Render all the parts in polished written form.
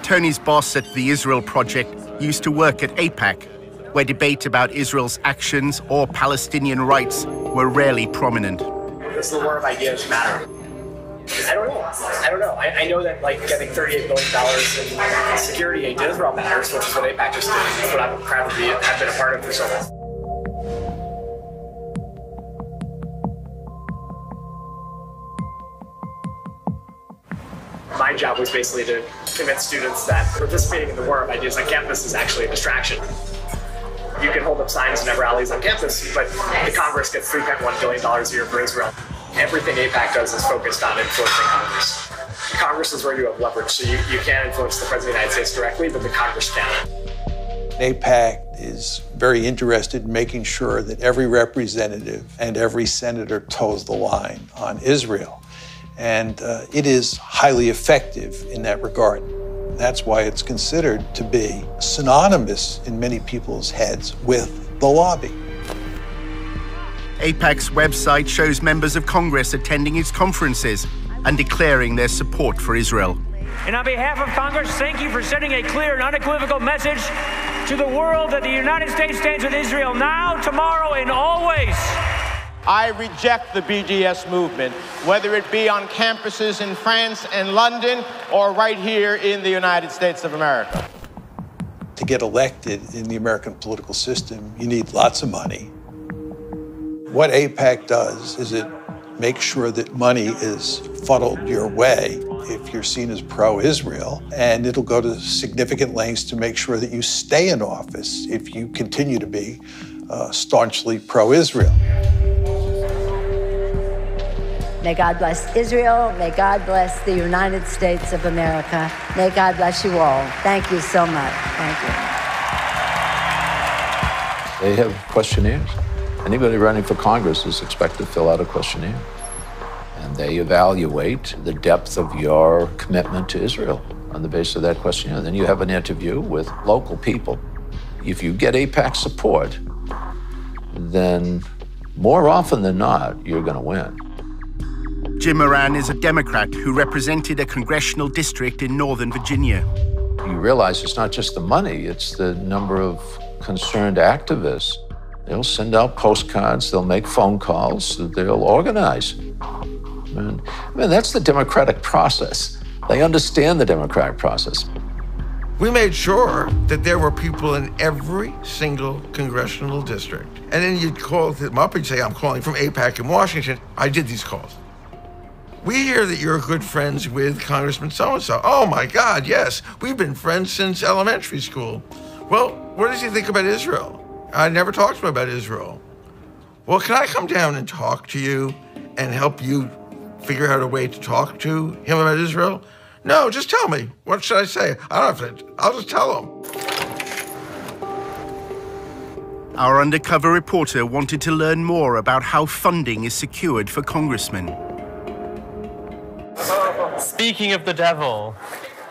Tony's boss at the Israel Project used to work at AIPAC, where debate about Israel's actions or Palestinian rights were rarely prominent. Does the war of ideas matter? I don't know. I know that getting $38 billion in security aid to Israel matters, which is what AIPAC just did. That's what I'm proud to have been a part of for so long. My job was basically to convince students that participating in the war of ideas on campus is actually a distraction. You can hold up signs and have rallies on campus, but the Congress gets $3.1 billion a year for Israel. Everything AIPAC does is focused on influencing Congress. Congress is where you have leverage, so you can't influence the President of the United States directly, but the Congress can. AIPAC is very interested in making sure that every representative and every senator toes the line on Israel. And it is highly effective in that regard. That's why it's considered to be synonymous in many people's heads with the lobby. AIPAC's website shows members of Congress attending its conferences and declaring their support for Israel. And on behalf of Congress, thank you for sending a clear and unequivocal message to the world that the United States stands with Israel now, tomorrow, and always. I reject the BDS movement, whether it be on campuses in France and London or right here in the United States of America. To get elected in the American political system, you need lots of money. What AIPAC does is it makes sure that money is funneled your way if you're seen as pro-Israel, and it'll go to significant lengths to make sure that you stay in office if you continue to be staunchly pro-Israel. May God bless Israel. May God bless the United States of America. May God bless you all. Thank you so much. Thank you. They have questionnaires. Anybody running for Congress is expected to fill out a questionnaire. And they evaluate the depth of your commitment to Israel on the basis of that questionnaire. Then you have an interview with local people. If you get AIPAC support, then more often than not, you're going to win. Jim Moran is a Democrat who represented a congressional district in Northern Virginia. You realize it's not just the money, it's the number of concerned activists. They'll send out postcards, they'll make phone calls, they'll organize. I mean, that's the democratic process. They understand the democratic process. We made sure that there were people in every single congressional district. And then you'd call them up and say, I'm calling from AIPAC in Washington. I did these calls. We hear that you're good friends with Congressman so-and-so. Oh my God, yes. We've been friends since elementary school. Well, what does he think about Israel? I never talked to him about Israel. Well, can I come down and talk to you and help you figure out a way to talk to him about Israel? No, just tell me. What should I say? I don't have to, I'll just tell him. Our undercover reporter wanted to learn more about how funding is secured for congressmen. Speaking of the devil.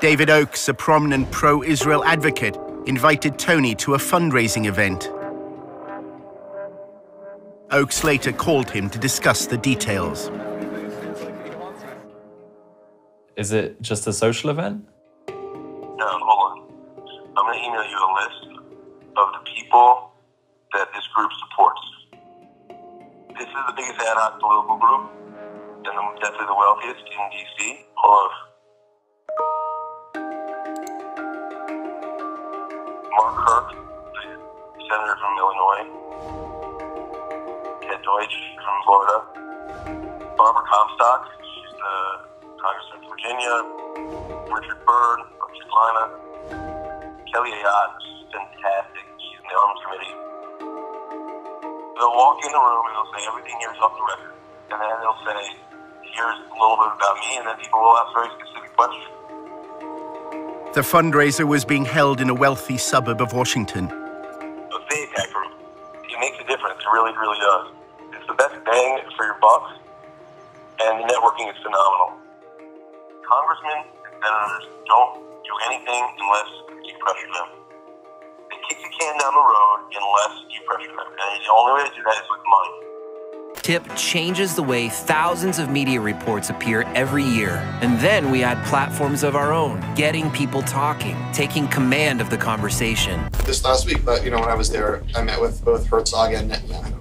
David Oakes, a prominent pro-Israel advocate, invited Tony to a fundraising event. Oakes later called him to discuss the details. Is it just a social event? No, hold on. I'm going to email you a list of the people that this group supports. This is the biggest ad hoc political group, and definitely the wealthiest in D.C. Hold on. Mark Kirk, the senator from Illinois. Ted Deutsch from Florida. Barbara Comstock, she's the congressman from Virginia. Richard Byrd from North Carolina. Kelly Ayotte, she's fantastic. She's in the Arms Committee. They'll walk in the room and they'll say, everything here is off the record. And then they'll say, here's a little bit about me, and then people will ask very specific questions. The fundraiser was being held in a wealthy suburb of Washington. The AIPAC group, it makes a difference. It really, really does. It's the best bang for your buck, and the networking is phenomenal. Congressmen and senators don't do anything unless you pressure them. They kick the can down the road unless you pressure them. And the only way to do that is with money. tip changes the way thousands of media reports appear every year. And then we add platforms of our own, getting people talking, taking command of the conversation. This last week, when I was there, I met with both Herzog and Netanyahu.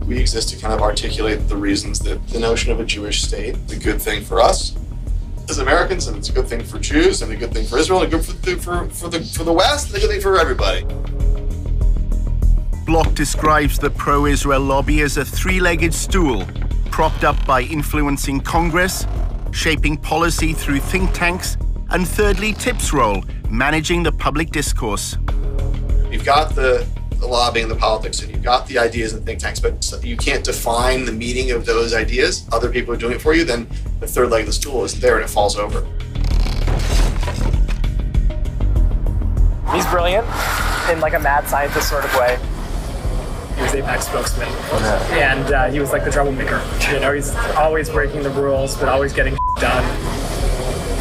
We exist to kind of articulate the reasons that the notion of a Jewish state is a good thing for us as Americans, and it's a good thing for Jews, and a good thing for Israel, and a good thing for the West, and a good thing for everybody. Block describes the pro-Israel lobby as a three-legged stool, propped up by influencing Congress, shaping policy through think tanks, and thirdly, TIP's role, managing the public discourse. You've got the lobbying, the politics, and you've got the ideas and think tanks, but you can't define the meaning of those ideas. Other people are doing it for you, then the third leg of the stool is there and it falls over. He's brilliant in like a mad scientist sort of way. He was AIPAC's spokesman, and he was like the troublemaker. He's always breaking the rules, but always getting done.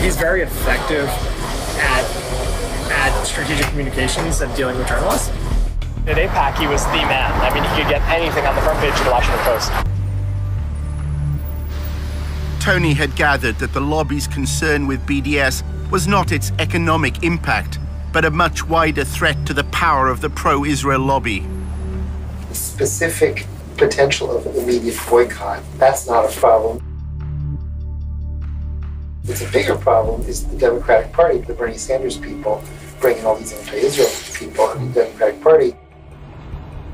He's very effective at strategic communications and dealing with journalists. At AIPAC, he was the man. I mean, he could get anything on the front page of the Washington Post. Tony had gathered that the lobby's concern with BDS was not its economic impact, but a much wider threat to the power of the pro-Israel lobby. The specific potential of an immediate boycott, that's not a problem. What's a bigger problem is the Democratic Party, the Bernie Sanders people, bringing all these anti-Israel people, and the Democratic Party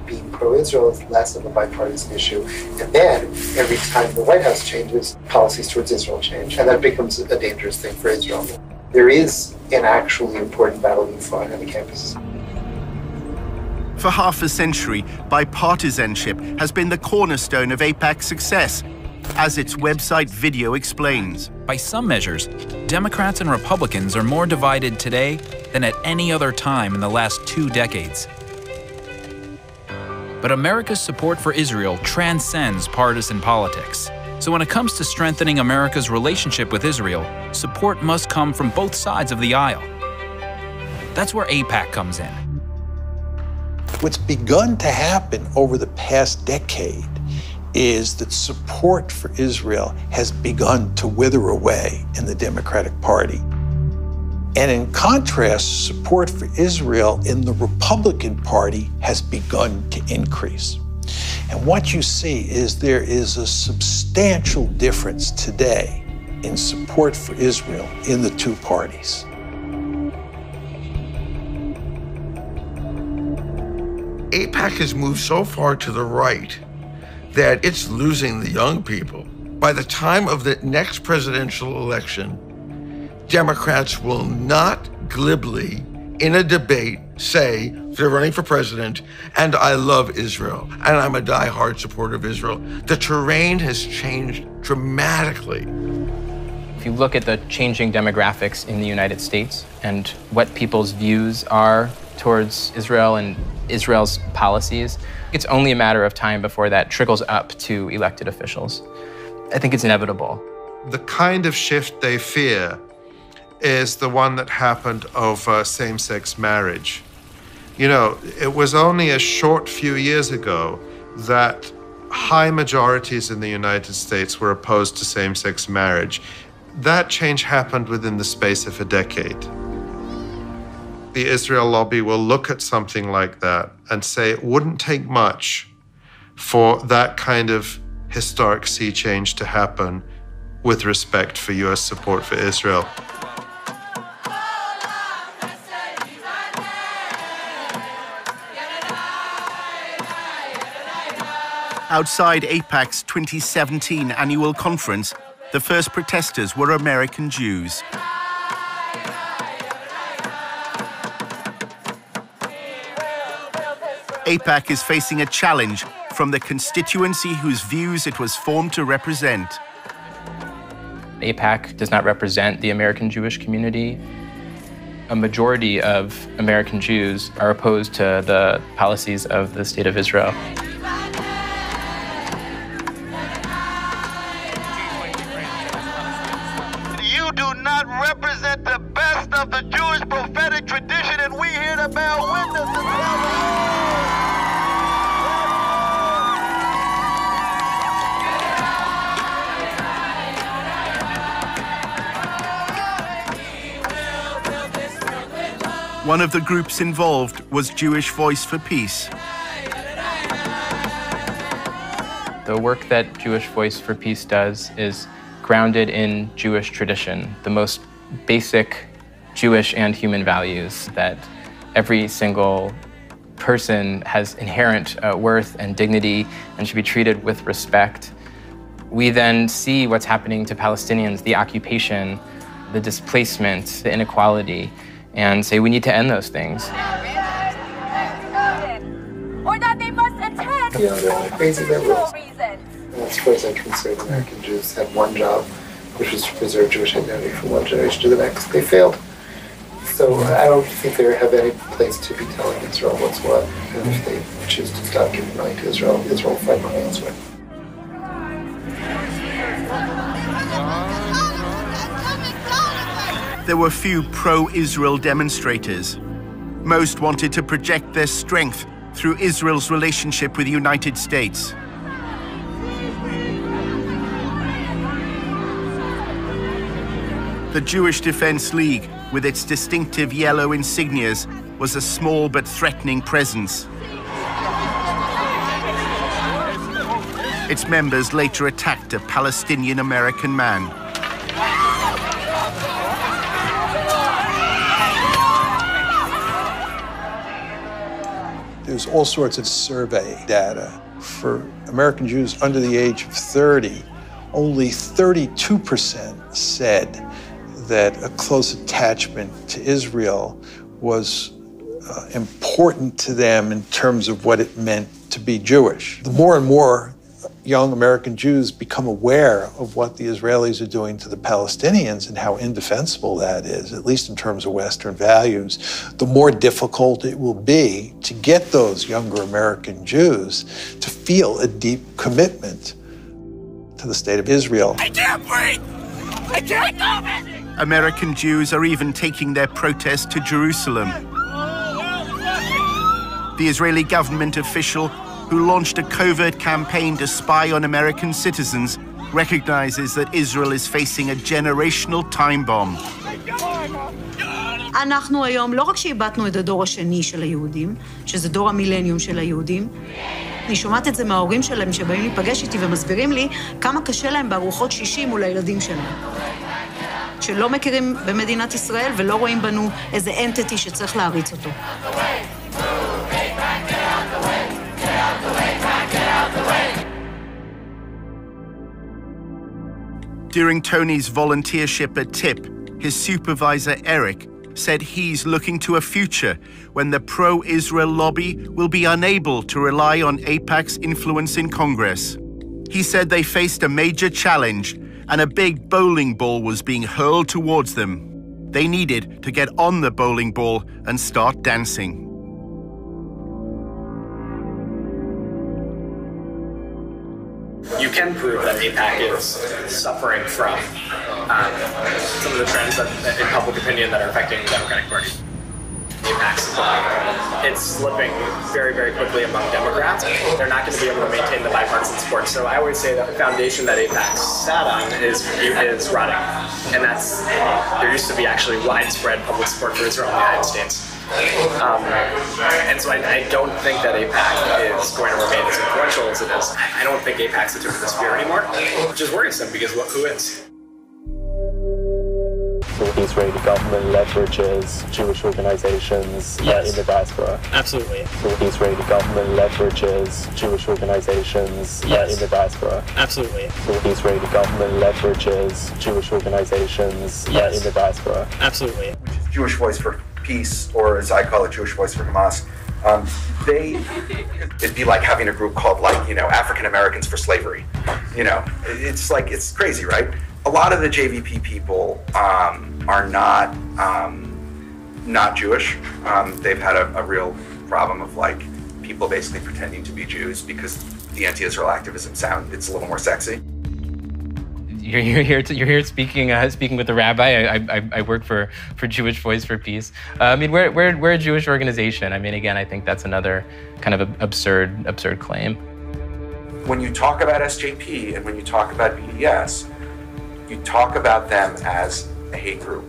being pro-Israel is less of a bipartisan issue. And then, every time the White House changes, policies towards Israel change, and that becomes a dangerous thing for Israel. There is an actually important battle being fought on the campuses. For half a century, bipartisanship has been the cornerstone of AIPAC's success, as its website video explains. By some measures, Democrats and Republicans are more divided today than at any other time in the last 2 decades. But America's support for Israel transcends partisan politics. So when it comes to strengthening America's relationship with Israel, support must come from both sides of the aisle. That's where AIPAC comes in. What's begun to happen over the past decade is that support for Israel has begun to wither away in the Democratic Party. And in contrast, support for Israel in the Republican Party has begun to increase. And what you see is there is a substantial difference today in support for Israel in the two parties. AIPAC has moved so far to the right that it's losing the young people. By the time of the next presidential election, Democrats will not glibly, in a debate, say they're running for president, and I love Israel, and I'm a diehard supporter of Israel. The terrain has changed dramatically. If you look at the changing demographics in the United States and what people's views are towards Israel and Israel's policies, it's only a matter of time before that trickles up to elected officials. I think it's inevitable. The kind of shift they fear is the one that happened over same-sex marriage. You know, it was only a short few years ago that high majorities in the United States were opposed to same-sex marriage. That change happened within the space of a decade. The Israel lobby will look at something like that and say it wouldn't take much for that kind of historic sea change to happen with respect for US support for Israel. Outside AIPAC's 2017 annual conference, the first protesters were American Jews. AIPAC is facing a challenge from the constituency whose views it was formed to represent. AIPAC does not represent the American Jewish community. A majority of American Jews are opposed to the policies of the State of Israel. You do not represent the best of the Jewish prophetic tradition, and we here to bear witness One of the groups involved was Jewish Voice for Peace. The work that Jewish Voice for Peace does is grounded in Jewish tradition, the most basic Jewish and human values that every single person has inherent worth and dignity and should be treated with respect. We then see what's happening to Palestinians, the occupation, the displacement, the inequality, and say we need to end those things. Or that they must attend They're crazy liberals. reason. And as far as I'm concerned, American Jews had one job, which was to preserve Jewish identity from one generation to the next. They failed. So I don't think they have any place to be telling Israel what's what. And if they choose to stop giving money to Israel, Israel will find money elsewhere. There were few pro-Israel demonstrators. Most wanted to project their strength through Israel's relationship with the United States. The Jewish Defense League, with its distinctive yellow insignias, was a small but threatening presence. Its members later attacked a Palestinian-American man. There's all sorts of survey data. For American Jews under the age of 30, only 32% said that a close attachment to Israel was important to them in terms of what it meant to be Jewish. The more and more young American Jews become aware of what the Israelis are doing to the Palestinians and how indefensible that is, at least in terms of Western values, the more difficult it will be to get those younger American Jews to feel a deep commitment to the state of Israel. I can't breathe! I can't go! American Jews are even taking their protest to Jerusalem. The Israeli government official who launched a covert campaign to spy on American citizens recognizes that Israel is facing a generational time bomb. אנחנו היום לא רק שאיבדנו את הדור השני של היהודים, שזה דור המילניום של היהודים, אני שומעת את זה מההורים שלהם שבאים להיפגש איתי ומסבירים לי כמה קשה להם בארוחות שישי מול הילדים שלהם. שלא מכירים במדינת ישראל ולא רואים בנו איזה אנטיטי שצריך להריץ אותו. During Tony's volunteership at TIP, his supervisor, Eric, said he's looking to a future when the pro-Israel lobby will be unable to rely on AIPAC's influence in Congress. He said they faced a major challenge and a big bowling ball was being hurled towards them. They needed to get on the bowling ball and start dancing. You can prove that AIPAC is suffering from some of the trends that in public opinion that are affecting the Democratic Party. AIPAC's it's slipping very, very quickly among Democrats. They're not going to be able to maintain the bipartisan support. So I always say that the foundation that AIPAC sat on is rotting. And there used to be actually widespread public support for Israel in the United States. And so I don't think that AIPAC is going to remain as influential as it is. I don't think AIPAC's the tip of the spear anymore, which is worrisome because who is? So the Israeli government leverages Jewish organizations in the diaspora. Absolutely. So the Israeli government leverages Jewish organizations in the diaspora. Absolutely. So the Israeli government leverages Jewish organizations in the diaspora. Absolutely. Jewish Voice for Peace, or as I call it, Jewish Voice for Hamas. It'd be like having a group called African Americans for Slavery. It's crazy, right? A lot of the JVP people are not Jewish. They've had a real problem of people basically pretending to be Jews because the anti-Israel activism it's a little more sexy. You're here speaking with the rabbi. I work for Jewish Voice for Peace. I mean, we're a Jewish organization. I mean, again, I think that's another kind of absurd claim. When you talk about SJP and when you talk about BDS, you talk about them as a hate group.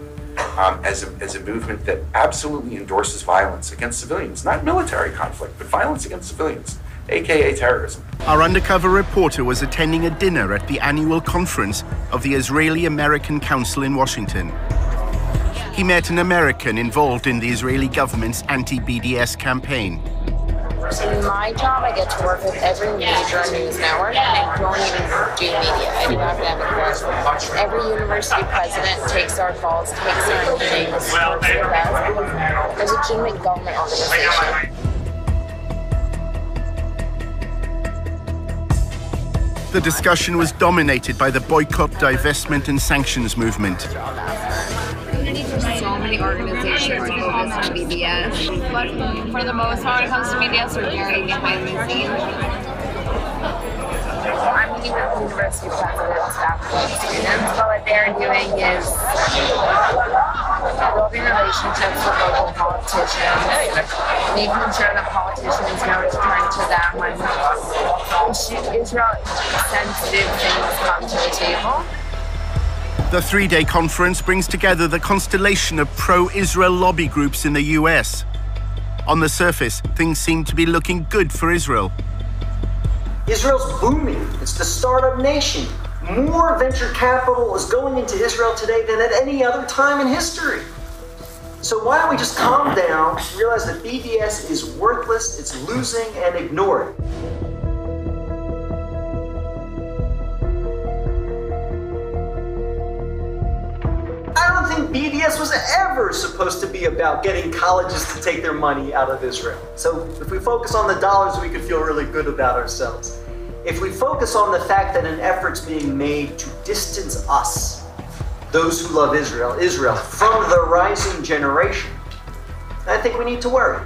as a movement that absolutely endorses violence against civilians, not military conflict, but violence against civilians, aka terrorism. Our undercover reporter was attending a dinner at the annual conference of the Israeli-American Council in Washington. He met an American involved in the Israeli government's anti-BDS campaign. In my job, I get to work with every major news network, and I don't even do media. I do academic work. Every university president takes our calls, takes our meetings, works with us. There's a legitimate government organization. The discussion was dominated by the boycott, divestment and sanctions movement. So many organizations focus on BDS, but for the most part, when it comes to BDS, we're very behind the scenes. I'm meeting with the university presidents, faculty, and students, but what they're doing is building relationships with local politicians, making sure that politicians know to turn to them when Israel-sensitive things come to the table. The three-day conference brings together the constellation of pro-Israel lobby groups in the US. On the surface, things seem to be looking good for Israel. Israel's booming. It's the startup nation. More venture capital is going into Israel today than at any other time in history. So why don't we just calm down, realize that BDS is worthless, it's losing, and ignore it. I don't think BDS was ever supposed to be about getting colleges to take their money out of Israel. So if we focus on the dollars, we could feel really good about ourselves. If we focus on the fact that an effort's being made to distance us, those who love Israel, from the rising generation, I think we need to worry.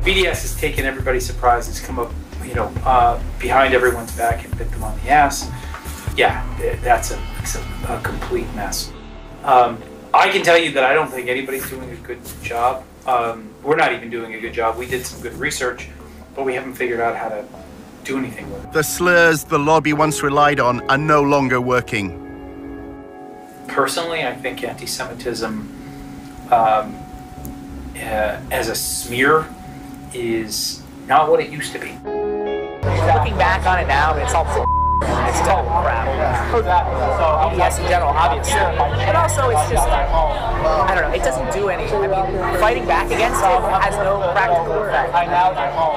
BDS has taken everybody's surprise. It's come up, behind everyone's back and bit them on the ass. Yeah, that's a complete mess. I can tell you that I don't think anybody's doing a good job. We're not even doing a good job. We did some good research, but we haven't figured out how to do anything with it. The slurs the lobby once relied on are no longer working. Personally, I think anti-Semitism as a smear is not what it used to be. Looking back on it now, it's all it's total crap. BDS in general, obviously. But also, it's just, I don't know, it doesn't do anything. I mean, fighting back against it has no practical effect.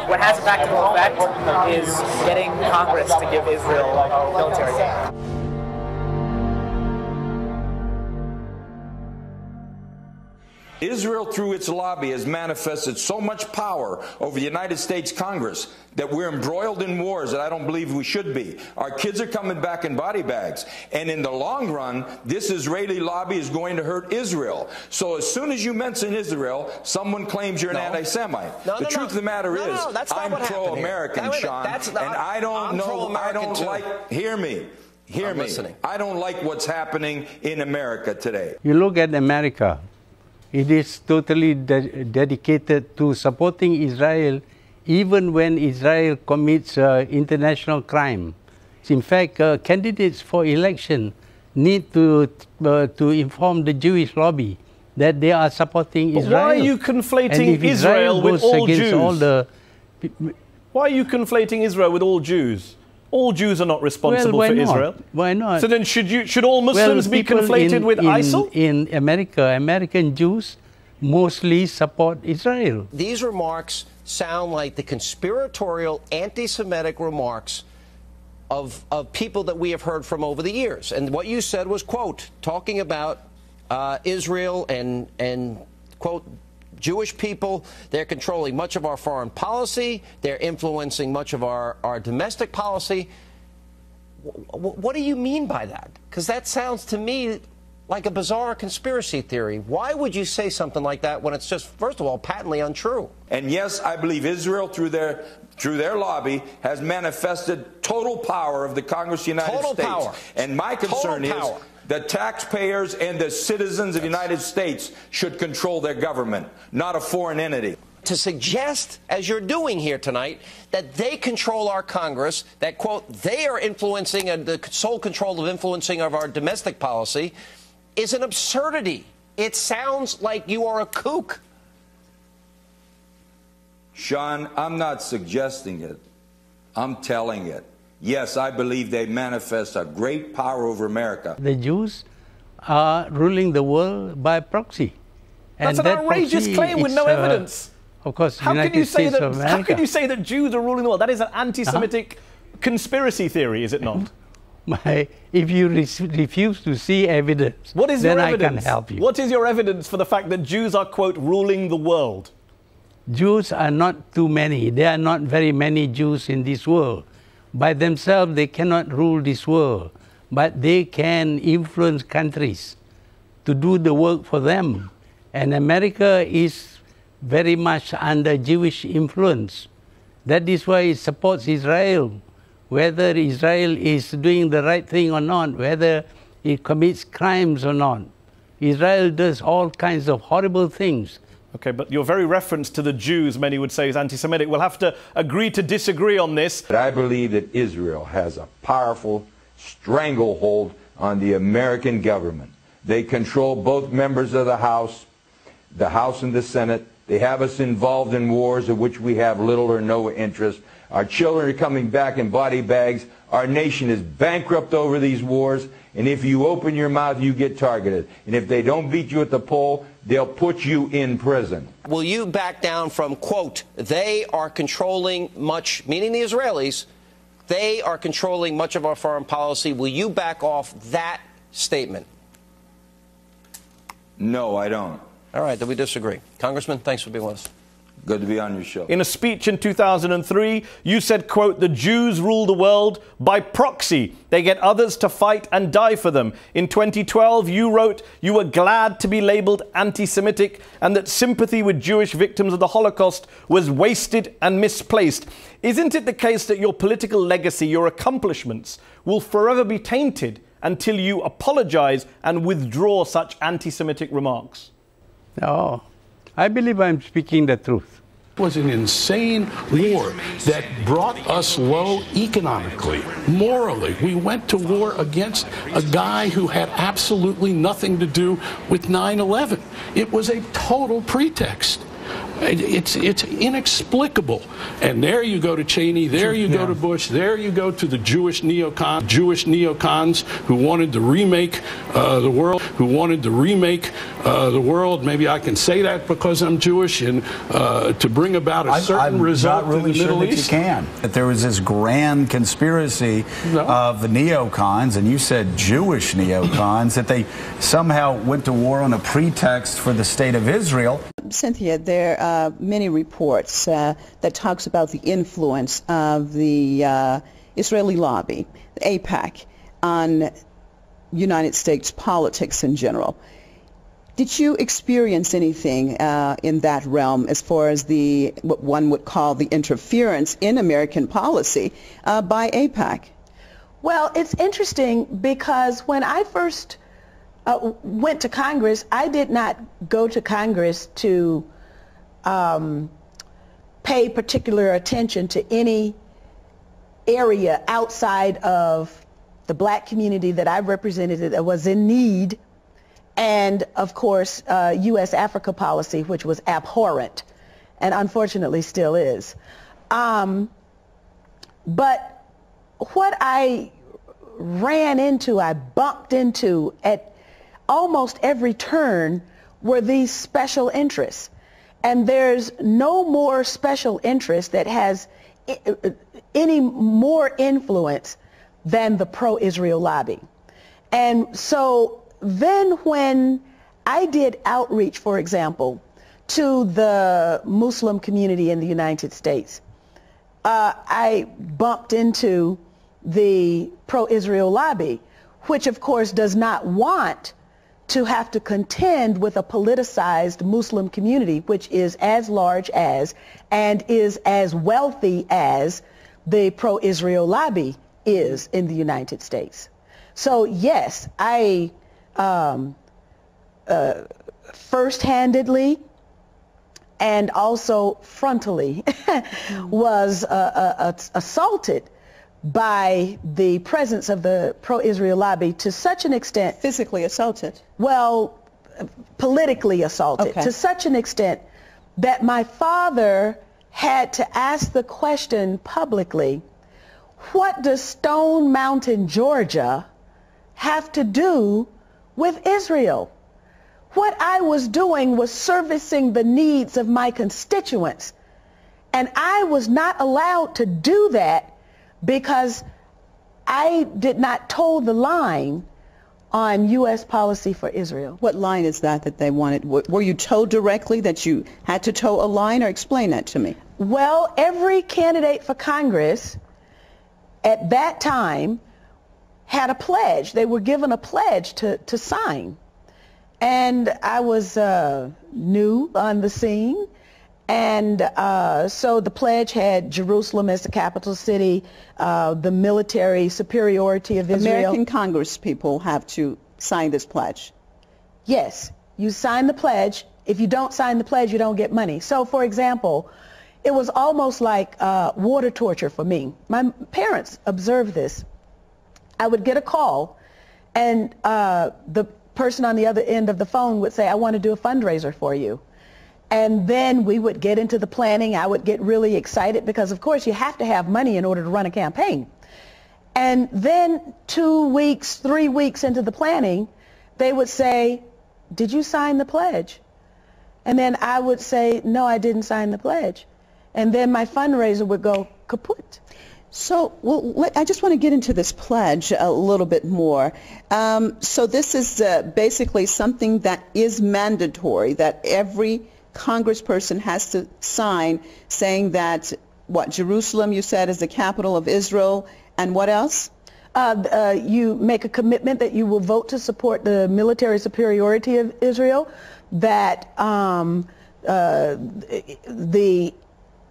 What has a practical effect is getting Congress to give Israel military aid. Israel, through its lobby, has manifested so much power over the United States Congress that we're embroiled in wars that I don't believe we should be. Our kids are coming back in body bags. And in the long run, this Israeli lobby is going to hurt Israel. So as soon as you mention Israel, someone claims you're an anti-Semite. The truth of the matter is, I'm pro-American, Sean, and I don't like, hear me. I don't like what's happening in America today. You look at America. It is totally dedicated to supporting Israel, even when Israel commits international crime. In fact, candidates for election need to inform the Jewish lobby that they are supporting Israel. Why are you conflating Israel with all Jews? Why are you conflating Israel with all Jews? All Jews are not responsible for Israel. Why not? So then should all Muslims be conflated with ISIL? In America, American Jews mostly support Israel. These remarks sound like the conspiratorial, anti-Semitic remarks of people that we have heard from over the years. And what you said was, quote, talking about Israel and quote, Jewish people, they're controlling much of our foreign policy, they're influencing much of our domestic policy. What do you mean by that? Because that sounds to me like a bizarre conspiracy theory. Why would you say something like that when it's just, first of all, patently untrue? And yes, I believe Israel, through their lobby, has manifested total power of the Congress of the United States. Power. And my concern is the taxpayers and the citizens of the United States should control their government, not a foreign entity. To suggest, as you're doing here tonight, that they control our Congress, that, quote, they are influencing and the sole control of influencing of our domestic policy is an absurdity. It sounds like you are a kook. Sean, I'm not suggesting it. I'm telling it. Yes, I believe they manifest a great power over America. The Jews are ruling the world by proxy. That's an outrageous claim with no evidence. Of course, how can you say that Jews are ruling the world? That is an anti-Semitic conspiracy theory, is it not? If you refuse to see evidence, what is then your evidence? I can help you. What is your evidence for the fact that Jews are, quote, ruling the world? Jews are not too many. There are not very many Jews in this world. By themselves, they cannot rule this world, but they can influence countries to do the work for them. And America is very much under Jewish influence. That is why it supports Israel. Whether Israel is doing the right thing or not, whether it commits crimes or not. Israel does all kinds of horrible things. Okay, but your very reference to the Jews, many would say, is anti-Semitic. We'll have to agree to disagree on this. But I believe that Israel has a powerful stranglehold on the American government. They control both members of the House and the Senate. They have us involved in wars of which we have little or no interest. Our children are coming back in body bags. Our nation is bankrupt over these wars. And if you open your mouth, you get targeted. And if they don't beat you at the poll, they'll put you in prison. Will you back down from, quote, they are controlling much, meaning the Israelis, they are controlling much of our foreign policy. Will you back off that statement? No, I don't. All right, then we disagree. Congressman, thanks for being with us. Good to be on your show. In a speech in 2003, you said, quote, the Jews rule the world by proxy. They get others to fight and die for them. In 2012, you wrote you were glad to be labeled anti-Semitic and that sympathy with Jewish victims of the Holocaust was wasted and misplaced. Isn't it the case that your political legacy, your accomplishments, will forever be tainted until you apologize and withdraw such anti-Semitic remarks? No, I believe I'm speaking the truth. It was an insane war that brought us low economically, morally. We went to war against a guy who had absolutely nothing to do with 9/11. It was a total pretext. It's inexplicable. And there you go to Cheney, there you go to Bush, there you go to the Jewish neocons who wanted to remake the world, Maybe I can say that because I'm Jewish, and to bring about a certain result I'm not really in the Middle sure that East. you can. That there was this grand conspiracy of the neocons, and you said Jewish neocons, that they somehow went to war on a pretext for the state of Israel. Cynthia, there are many reports that talks about the influence of the Israeli lobby, the AIPAC, on United States politics in general. Did you experience anything in that realm as far as what one would call the interference in American policy by AIPAC? Well, it's interesting because when I first went to Congress, I did not go to Congress to pay particular attention to any area outside of the black community that I represented that was in need, and of course U.S.-Africa policy, which was abhorrent and unfortunately still is. But what I ran into, I bumped into at almost every turn were these special interests. And there's no more special interest that has any more influence than the pro-Israel lobby. And so then when I did outreach, for example, to the Muslim community in the United States, I bumped into the pro-Israel lobby, which of course does not want to have to contend with a politicized Muslim community, which is as large as and is as wealthy as the pro-Israel lobby is in the United States. So yes, I first-handedly and also frontally was assaulted by the presence of the pro-Israel lobby to such an extent. Physically assaulted? Well, politically assaulted to such an extent that my father had to ask the question publicly, what does Stone Mountain, Georgia have to do with Israel? What I was doing was servicing the needs of my constituents. And I was not allowed to do that because I did not toe the line on U.S. policy for Israel. What line is that they wanted? Were you told directly that you had to toe a line, or explain that to me? Well, every candidate for Congress at that time had a pledge. They were given a pledge to sign. And I was new on the scene. And so the pledge had Jerusalem as the capital city, the military superiority of Israel. American Congress people have to sign this pledge. Yes, you sign the pledge. If you don't sign the pledge, you don't get money. So, for example, it was almost like water torture for me. My parents observed this. I would get a call, and the person on the other end of the phone would say, I want to do a fundraiser for you. And then we would get into the planning. I would get really excited because, of course, you have to have money in order to run a campaign. And then 2 weeks, 3 weeks into the planning, they would say, did you sign the pledge? And then I would say, no, I didn't sign the pledge. And then my fundraiser would go kaput. So, well, I just want to get into this pledge a little bit more. So this is basically something that is mandatory, that every congressperson has to sign, saying that, what, Jerusalem, you said, is the capital of Israel, and what else? You make a commitment that you will vote to support the military superiority of Israel, that the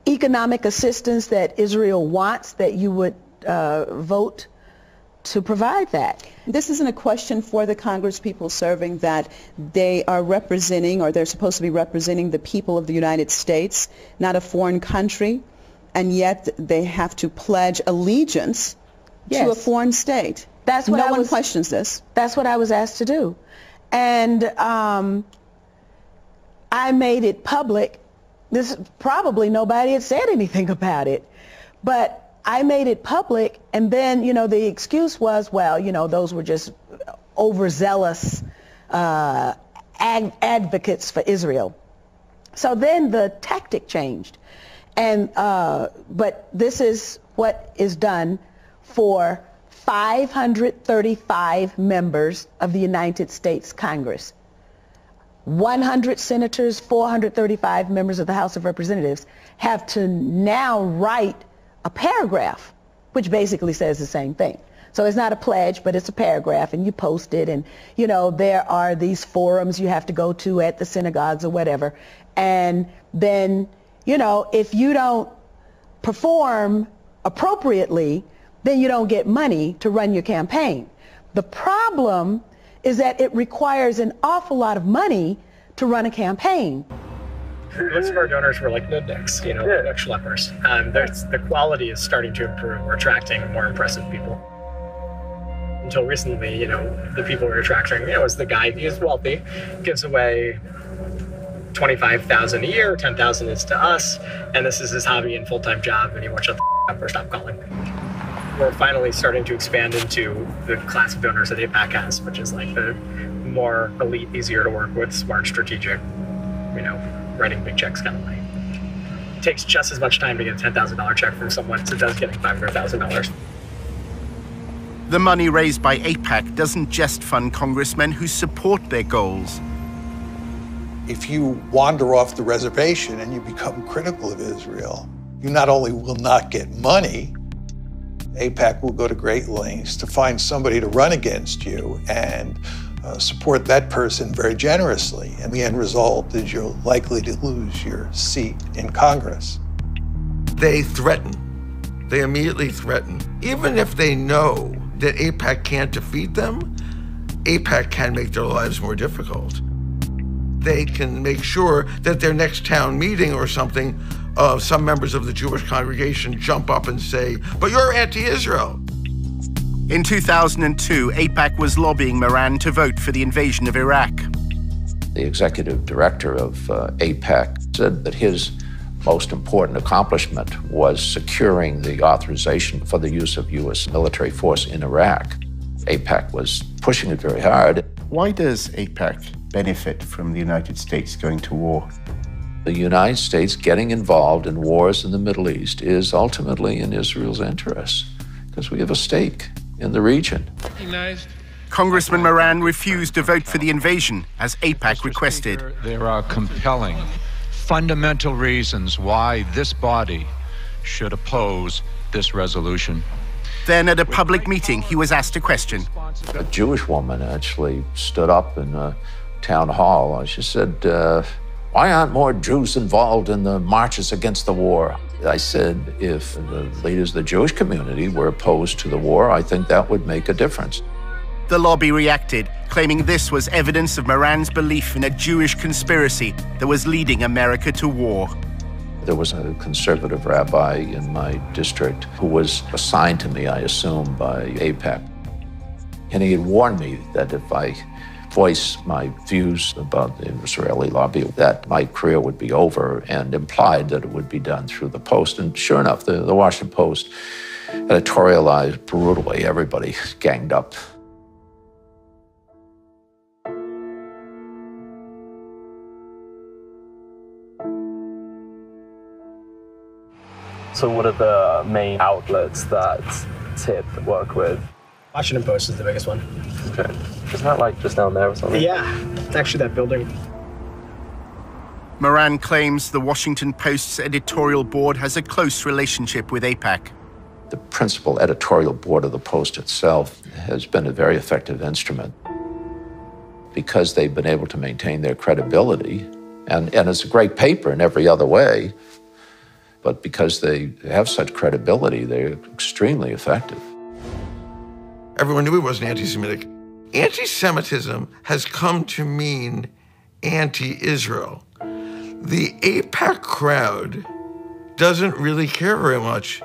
economic assistance that Israel wants, that you would vote to provide that. This isn't a question for the Congress people serving, that they are representing, or they're supposed to be representing, the people of the United States, not a foreign country, and yet they have to pledge allegiance to a foreign state. That's what no one questions this. That's what I was asked to do. And I made it public. This probably nobody had said anything about it, but I made it public, and then, you know, the excuse was, well, you know, those were just overzealous advocates for Israel. So then the tactic changed, and but this is what is done for 535 members of the United States Congress. 100 senators, 435 members of the House of Representatives have to now write a paragraph, which basically says the same thing. So it's not a pledge, but it's a paragraph, and you post it, and, you know, there are these forums you have to go to at the synagogues or whatever. And then, you know, if you don't perform appropriately, then you don't get money to run your campaign. The problem is that it requires an awful lot of money to run a campaign. Most of our donors were like nudniks, you know, like schleppers. The quality is starting to improve. We're attracting more impressive people. Until recently, you know, the people we're attracting, you know, is the guy who's wealthy, gives away $25,000 a year, $10,000 is to us, and this is his hobby and full-time job, and he won't shut the up or stop calling. We're finally starting to expand into the class of donors that AIPAC has, which is like the more elite, easier to work with, smart, strategic, you know, writing big checks kind of money. It takes just as much time to get a $10,000 check from someone as it does getting $500,000. The money raised by AIPAC doesn't just fund congressmen who support their goals. If you wander off the reservation and you become critical of Israel, you not only will not get money, AIPAC will go to great lengths to find somebody to run against you and support that person very generously. And the end result is you're likely to lose your seat in Congress. They threaten. They immediately threaten. Even if they know that AIPAC can't defeat them, AIPAC can make their lives more difficult. They can make sure that their next town meeting or something, some members of the Jewish congregation jump up and say, but you're anti-Israel. In 2002, AIPAC was lobbying Moran to vote for the invasion of Iraq. The executive director of AIPAC said that his most important accomplishment was securing the authorization for the use of U.S. military force in Iraq. AIPAC was pushing it very hard. Why does AIPAC benefit from the United States going to war? The United States getting involved in wars in the Middle East is ultimately in Israel's interests, because we have a stake in the region. Congressman Moran refused to vote for the invasion, as AIPAC requested. There are compelling, fundamental reasons why this body should oppose this resolution. Then at a public meeting, he was asked a question. A Jewish woman actually stood up in a town hall. She said, why aren't more Jews involved in the marches against the war? I said, if the leaders of the Jewish community were opposed to the war, I think that would make a difference. The lobby reacted, claiming this was evidence of Moran's belief in a Jewish conspiracy that was leading America to war. There was a conservative rabbi in my district who was assigned to me, I assume, by AIPAC. And he had warned me that if I voiced my views about the Israeli lobby, that my career would be over, and implied that it would be done through the Post. And sure enough, the Washington Post editorialized brutally. Everybody ganged up. So what are the main outlets that TIP work with? Washington Post is the biggest one. Okay. Isn't that like just down there or something? Yeah, it's actually that building. Moran claims the Washington Post's editorial board has a close relationship with AIPAC. The principal editorial board of the Post itself has been a very effective instrument because they've been able to maintain their credibility. And it's a great paper in every other way, but because they have such credibility, they're extremely effective. Everyone knew he wasn't anti-Semitic. Anti-Semitism has come to mean anti-Israel. The AIPAC crowd doesn't really care very much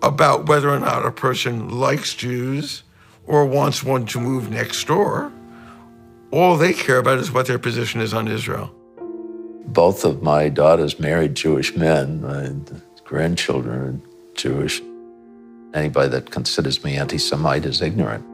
about whether or not a person likes Jews or wants one to move next door. All they care about is what their position is on Israel. Both of my daughters married Jewish men. My grandchildren are Jewish. Anybody that considers me anti-Semite is ignorant.